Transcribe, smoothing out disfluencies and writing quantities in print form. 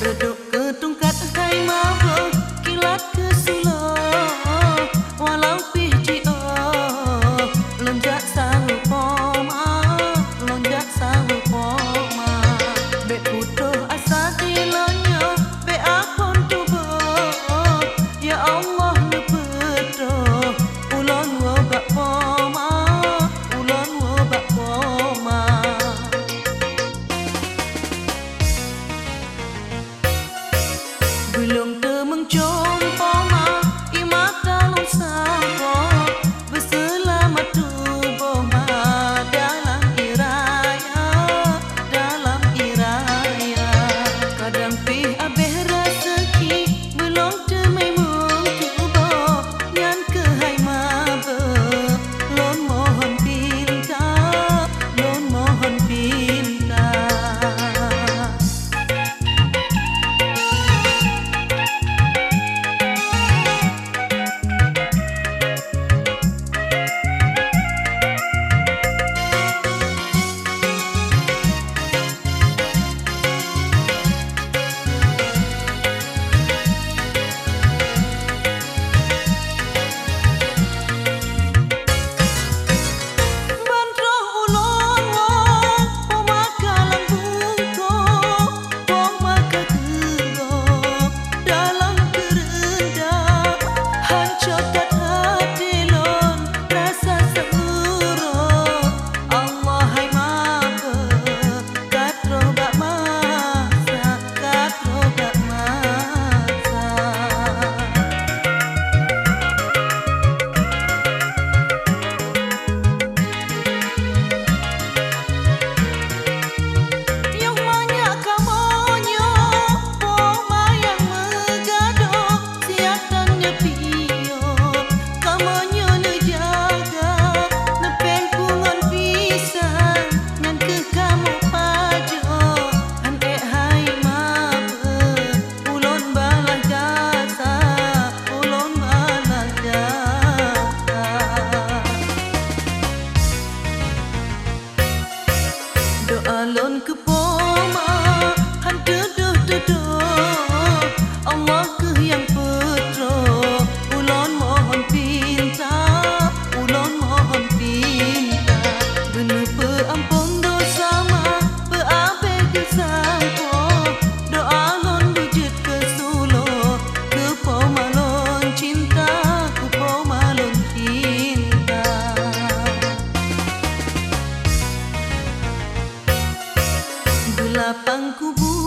Duduk ke tungkat hai mabuk kilat ke sulo walau piji lonjak sahu poma lonjak sahu poma be putuh asa dilonyo be apon tubo ya Allah nepedo ulon wo bak poma ulon wo bak poma belum temeng jompo ma imata long sabo berselamat tubuh ma dalam iraya kadang pi abeh rezeki belum temai mung tubuh nyan ke hai ma be lon mohon pinta lon mohon pinta. Alon ke poma han duduh Allah ke yang petro ulon mohon pinta bener peampun dosa ma beabe kesangko doa lon wujud ke sulo ke poma lon cinta ke poma lon cinta. Lapang kubur